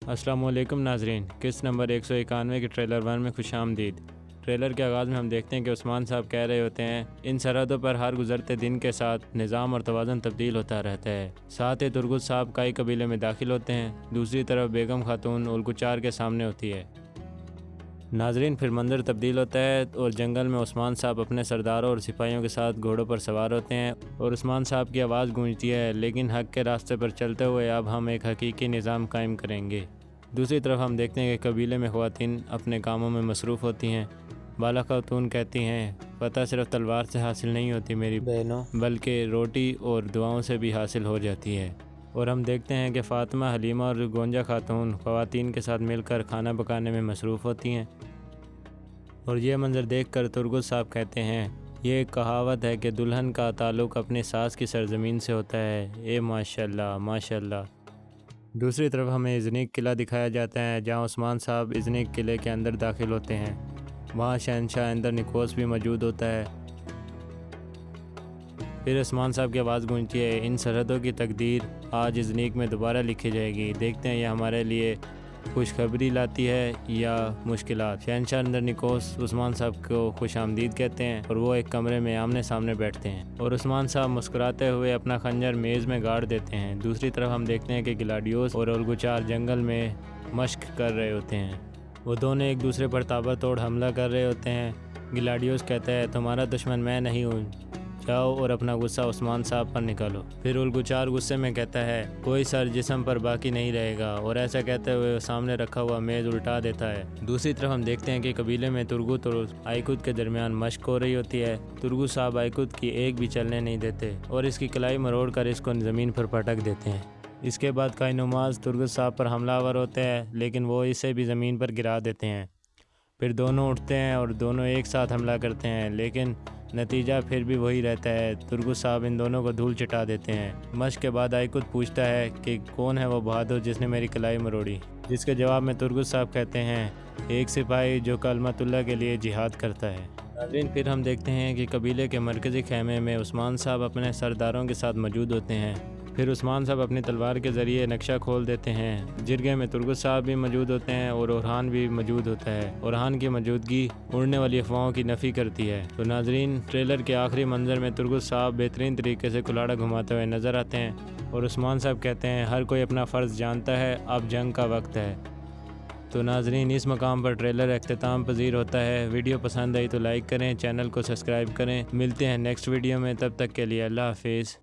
अस्सलाम वालेकुम नाजरीन, किस्त नंबर 191 के ट्रेलर 1 में खुश आमदीद। ट्रेलर के आगाज़ में हम देखते हैं कि उस्मान साहब कह रहे होते हैं, इन सरहदों पर हर गुजरते दिन के साथ निज़ाम और तवाज़ुन तब्दील होता रहता है। साथ ही तुर्गुत साहब कई कबीले में दाखिल होते हैं। दूसरी तरफ बेगम खातून उलकुचार के सामने होती है। नाजरीन, फिर मंजर तब्दील होता है और जंगल में उस्मान साहब अपने सरदारों और सिपाहियों के साथ घोड़ों पर सवार होते हैं और उस्मान साहब की आवाज़ गूंजती है, लेकिन हक़ के रास्ते पर चलते हुए अब हम एक हकीकी निज़ाम कायम करेंगे। दूसरी तरफ हम देखते हैं कि कबीले में ख़वातीन अपने कामों में मसरूफ़ होती हैं। बाला खातून कहती हैं, फ़तह सिर्फ तलवार से हासिल नहीं होती मेरी बहनों, बल्कि रोटी और दुआओं से भी हासिल हो जाती है। और हम देखते हैं कि फ़ातिमा, हलीमा और गोंजा खातून ख़वातीन के साथ मिलकर खाना पकाने में मसरूफ़ होती हैं। और ये मंज़र देखकर तुर्गुत साहब कहते हैं, ये एक कहावत है कि दुल्हन का ताल्लुक़ अपनी सास की सरज़मीन से होता है। ए माशाल्लाह माशाल्लाह। दूसरी तरफ हमें इज़नीक किला दिखाया जाता है, जहाँ उस्मान साहब इज़नीक किले के अंदर दाखिल होते हैं। वहाँ शहनशाह अंदर निकोस भी मौजूद होता है। फिर उस्मान साहब की आवाज़ गूंजती है, इन सरहदों की तकदीर आज इज़नीक में दोबारा लिखी जाएगी। देखते हैं यह हमारे लिए खुशखबरी लाती है या मुश्किलात। शहनशाह अंदर निकोस उस्मान साहब को खुश आमदीद कहते हैं और वो एक कमरे में आमने सामने बैठते हैं और उस्मान साहब मुस्कुराते हुए अपना खंजर मेज़ में गाड़ देते हैं। दूसरी तरफ हम देखते हैं कि गिलाडियोस और उलगुचार जंगल में मश्क कर रहे होते हैं। वो दोनों एक दूसरे पर ताबड़तोड़ हमला कर रहे होते हैं। गिलाडियोस कहता है, तुम्हारा दुश्मन मैं नहीं हूँ, जाओ और अपना गुस्सा उस्मान साहब पर निकालो। फिर उलगुचार गुस्से में कहता है, कोई सर जिस्म पर बाकी नहीं रहेगा, और ऐसा कहते हुए सामने रखा हुआ मेज़ उल्टा देता है। दूसरी तरफ हम देखते हैं कि कबीले में तुर्गुत और आइकुत के दरमियान मशक हो रही होती है। तुर्गुत साहब आइकुत की एक भी चलने नहीं देते और इसकी कलाई मरोड़ कर इसको ज़मीन पर पटक देते हैं। इसके बाद कई नुमाज तुर्गुत साहब पर हमलावर होते हैं, लेकिन वो इसे भी ज़मीन पर गिरा देते हैं। फिर दोनों उठते हैं और दोनों एक साथ हमला करते हैं, लेकिन नतीजा फिर भी वही रहता है। तुर्गुत साहब इन दोनों को धूल चटा देते हैं। मशक के बाद आइकुत पूछता है कि कौन है वो बहादुर जिसने मेरी कलाई मरोड़ी, जिसके जवाब में तुर्गुत साहब कहते हैं, एक सिपाही जो कलमतुल्लाह के लिए जिहाद करता है। नाज़रीन, फिर हम देखते हैं कि कबीले के मरकज़ी खेमे में उस्मान साहब अपने सरदारों के साथ मौजूद होते हैं। फिर उस्मान साहब अपनी तलवार के ज़रिए नक्शा खोल देते हैं। जिरगे में तुर्गुत साहब भी मौजूद होते हैं और ओरहान भी मौजूद होता है। ओरहान की मौजूदगी उड़ने वाली अफवाहों की नफ़ी करती है। तो नाजरीन, ट्रेलर के आखिरी मंजर में तुर्गुत साहब बेहतरीन तरीके से कुलाड़ा घुमाते हुए नज़र आते हैं और उस्मान साहब कहते हैं, हर कोई अपना फ़र्ज़ जानता है, अब जंग का वक्त है। तो नाजरीन, इस मकाम पर ट्रेलर अख्तिताम पजीर होता है। वीडियो पसंद आई तो लाइक करें, चैनल को सब्सक्राइब करें। मिलते हैं नेक्स्ट वीडियो में, तब तक के लिए अल्लाह हाफिज़।